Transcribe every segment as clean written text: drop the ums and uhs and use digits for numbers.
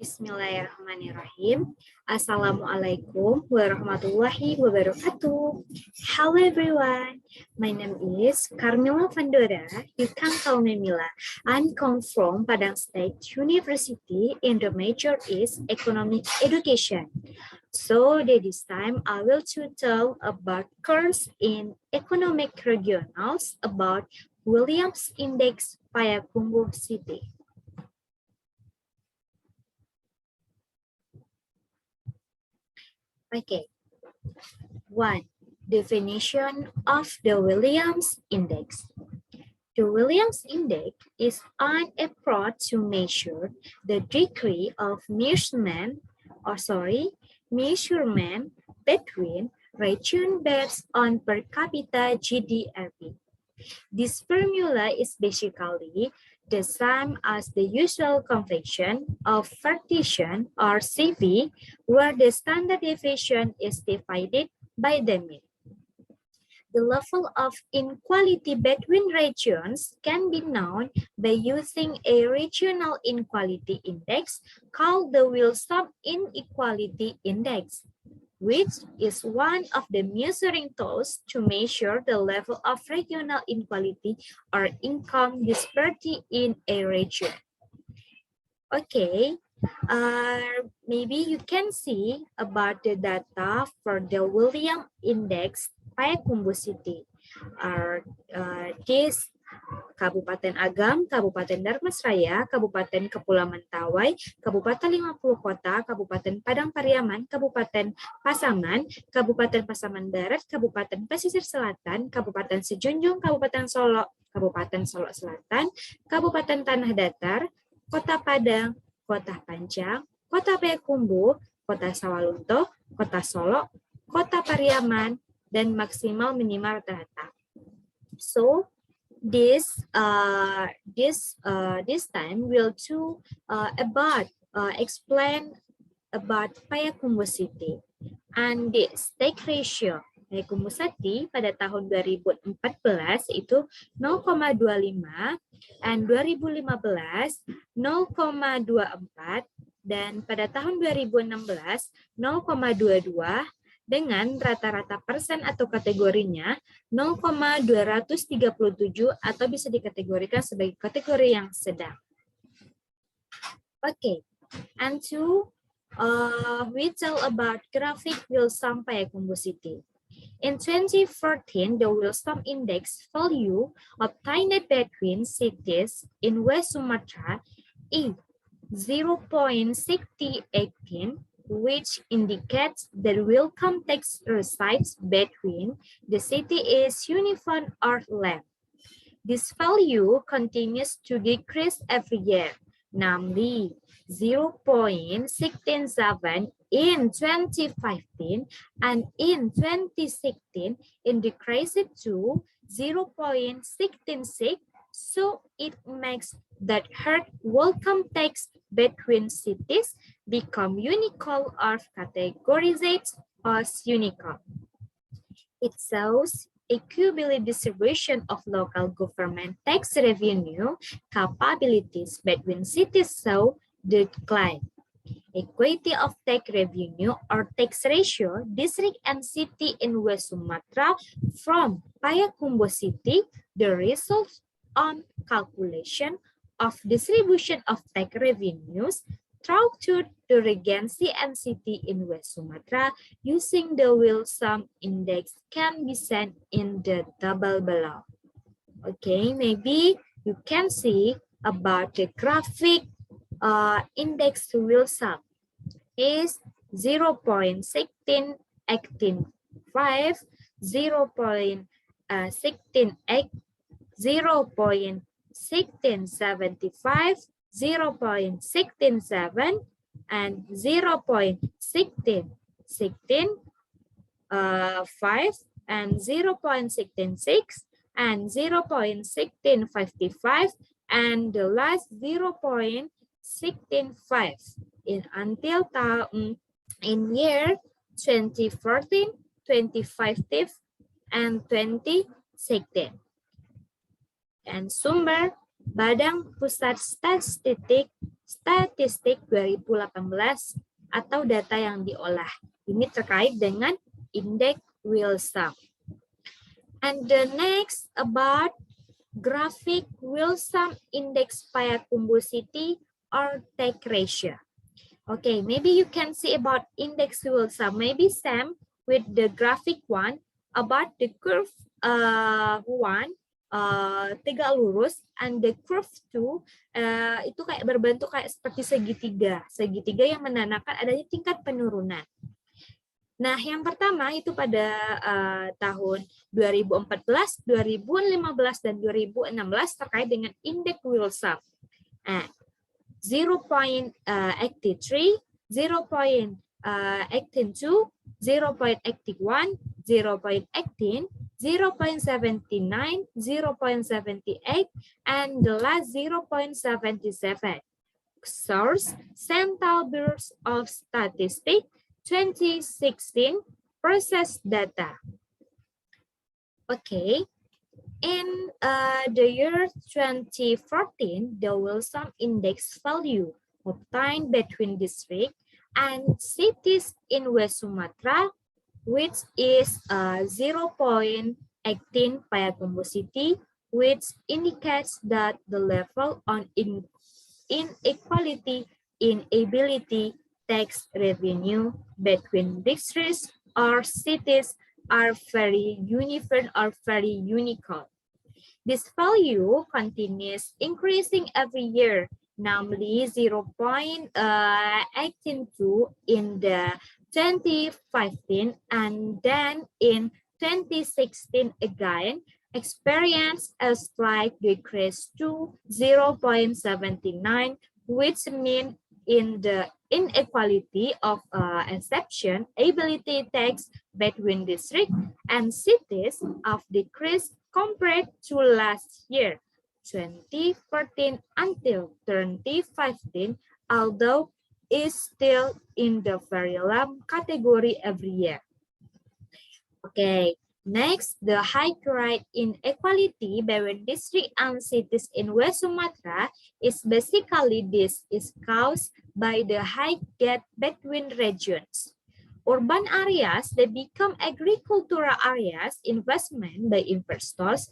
Bismillahirrahmanirrahim. Assalamualaikum warahmatullahi wabarakatuh. Hello everyone. My name is Carmela Vandora. You can call me Mila. I come from Padang State University and the major is economic education. So this time I will to tell about course in economic regionals about Williams Index Payakumbuh City. Okay. 1. Definition of the Williams Index. The Williams Index is an approach to measure the degree of measurement between regions based on per capita GDP. This formula is basically the same as the usual convention of partition or CV, where the standard deviation is divided by the mean. The level of inequality between regions can be known by using a regional inequality index called the Wilson Inequality Index, which is one of the measuring tools to measure the level of regional inequality or income disparity in a region. Okay, maybe you can see about the data for the Williams Index Payakumbuh City. This Kabupaten Agam, Kabupaten Darmasraya, Kabupaten Kepulauan Mentawai, Kabupaten 50 Kota, Kabupaten Padang Pariaman, Kabupaten Pasaman, Kabupaten Pasaman Barat, Kabupaten Pesisir Selatan, Kabupaten Sejunjung, Kabupaten Solo Selatan, Kabupaten Tanah Datar, Kota Padang, Kota Panjang, Kota Payakumbuh, Kota Sawalunto, Kota Solo, Kota Pariaman, dan maksimal minimal rata-rata. So this time we'll explain about Payakumbuh City and the stake ratio. Payakumbuh City pada tahun 2014 itu 0,25 dan 2015 0,24 dan pada tahun 2016 0,22 dengan rata-rata persen atau kategorinya 0,237 atau bisa dikategorikan sebagai kategori yang sedang. Okay, and we tell about graphic Wilson Payakumbuh City. In 2014, the Wilson Index value obtained between cities in West Sumatra is 0.6018, which indicates that welcome tax resides between the city is uniform or land. This value continues to decrease every year, namely 0.167 in 2015 and in 2016 it decreased to 0.166. So it makes that herd welcome tax between cities become unequal or categorized as unequal. It shows equitable distribution of local government tax revenue capabilities between cities show decline. Equity of tax revenue or tax ratio district and city in West Sumatra from Payakumbuh City, the result on calculation of distribution of tax revenues throughout the Regency and city in West Sumatra using the Wilson Index can be seen in the table below. Okay, maybe you can see about the graphic index to Wilson is 0.1685, 0.1675, 0.1675, 0.167, and 0.16165, and 0.166, and 0.1655, and the last 0.165 in year 2014, 2015, and 2016. And sumber Badan Pusat Statistik statistik 2018 atau data yang diolah. Ini terkait dengan indeks Wilson. And the next about graphic Wilson index Payakumbuh or take ratio. Okay, maybe you can see about index Wilson. Maybe Sam with the graphic one about the curve one tegak lurus and the curve two itu kayak berbentuk kayak seperti segitiga yang menandakan adanya tingkat penurunan. Nah, yang pertama itu pada tahun 2014, 2015, dan 2016 terkait dengan indeks Wilson. 0.83, 0.82, 0.81, 0.18, 0.79, 0.78, and the last 0.77. Source, Central Bureau of Statistics, 2016 process data. Okay, in the year 2014, the Wilson index value obtained between districts and cities in West Sumatra, which is 0.18 Payakumbuh City, which indicates that the level on inequality in ability tax revenue between districts or cities are very uniform or very unique. This value continues increasing every year, namely 0.182 in the 2015 and then in 2016 again experienced a slight decrease to 0.79, which means in the inequality of exception ability tax between districts and cities of decrease compared to last year 2014 until 2015, although is still in the very low category every year. Okay, next, the high rate inequality between districts and cities in West Sumatra is basically this is caused by the high gap between regions. Urban areas that become agricultural areas, investment by investors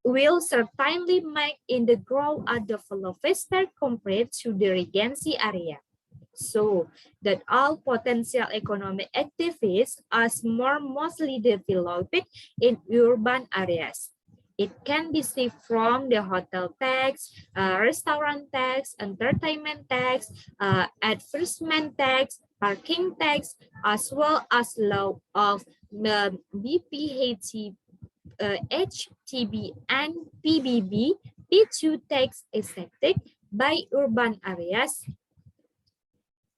will certainly make in the growth and develop faster compared to the regency area. So that all potential economic activities are more mostly developed in urban areas. It can be seen from the hotel tax, restaurant tax, entertainment tax, advertisement tax, parking tax, as well as law of BPHT, HTB, and PBB, P2 tax accepted by urban areas.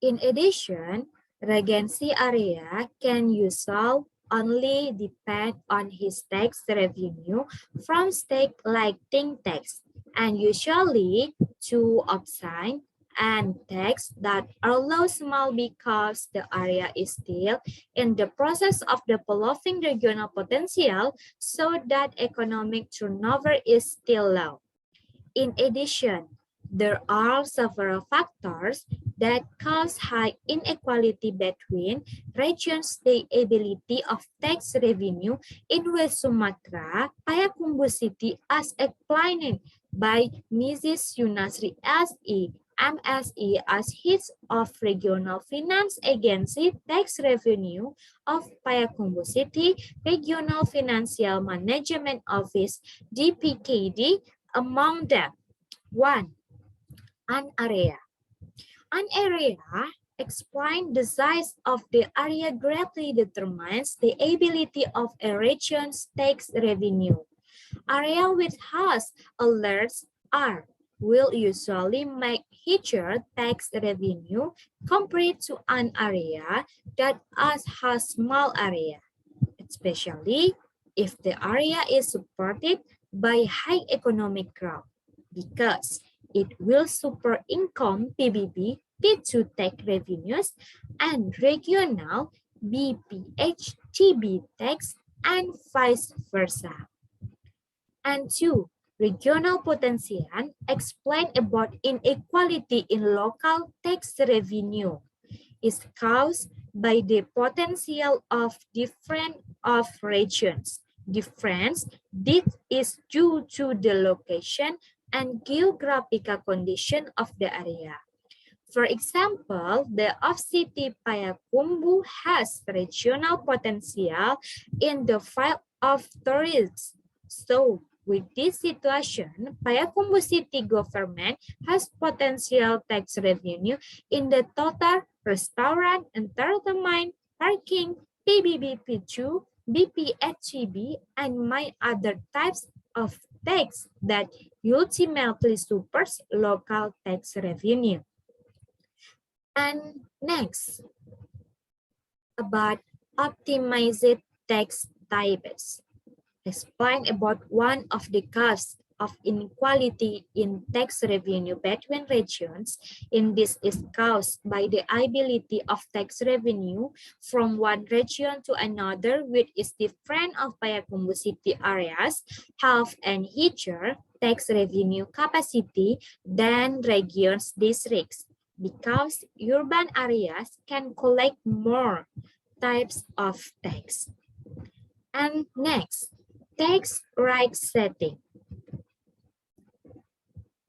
In addition, regency area can usually only depend on his tax revenue from state like ting tax, and usually to obtain and tax that are low small because the area is still in the process of developing regional potential, so that economic turnover is still low. In addition, there are several factors that cause high inequality between regions. The ability of tax revenue in West Sumatra, Payakumbuh City, as explained by Mrs. Yunasri SE, MSE, as head of Regional Finance Agency Tax Revenue of Payakumbuh City, Regional Financial Management Office, DPKD, among them. 1. An area. An area explains the size of the area greatly determines the ability of a region's tax revenue. Area with has a large R will usually make higher tax revenue compared to an area that has small area, especially if the area is supported by high economic growth, because it will super income PBB, P2 tax revenues, and regional BPH, TB tax, and vice versa. And 2, Regional potential explain about inequality in local tax revenue is caused by the potential of different of regions. Difference this is due to the location and geographical condition of the area. For example, the off-city Payakumbuh has regional potential in the field of tourism. So, with this situation, Payakumbuh city government has potential tax revenue in the total restaurant, entertainment, parking, PBBP2, BPHCB, and my other types of tax that ultimately supports local tax revenue. And next, about optimized tax types. Explain about one of the causes of inequality in tax revenue between regions. In this is caused by the ability of tax revenue from one region to another, which is different of Payakumbuh city areas have an higher tax revenue capacity than regions districts, because urban areas can collect more types of tax. And next, tax rate setting.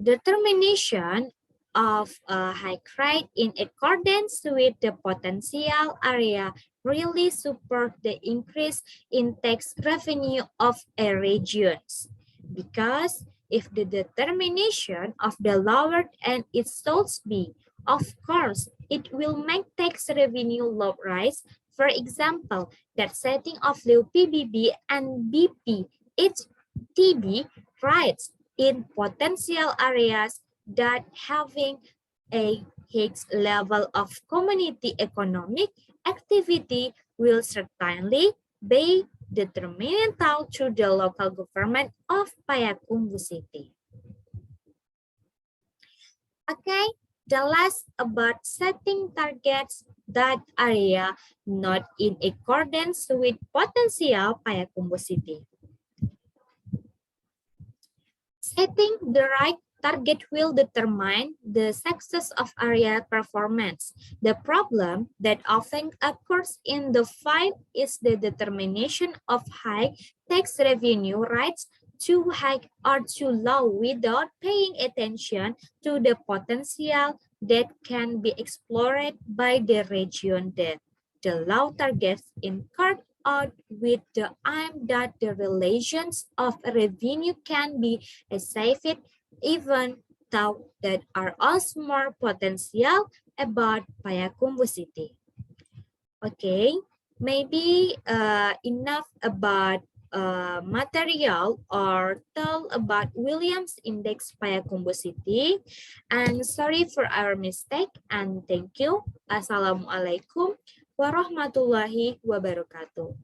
Determination of a high rate in accordance with the potential area really support the increase in tax revenue of a regions, because if the determination of the lower end is should be, of course, it will make tax revenue low rise. For example, that setting of the PBB and BP, each TB rates in potential areas that having a high level of community economic activity will certainly be detrimental to the local government of Payakumbuh city. Okay, the last about setting targets that area not in accordance with potential Payakumbuh city. Setting the right target will determine the success of area performance. The problem that often occurs in the field is the determination of high tax revenue rates too high or too low without paying attention to the potential that can be explored by the region that the low targets incurred out with the aim that the relations of revenue can be achieved, even though that are also more potential about Payakumbuh city. Okay, maybe enough about material or tell about Williams Index Payakumbuh city. And sorry for our mistake and thank you. Assalamualaikum warahmatullahi wabarakatuh.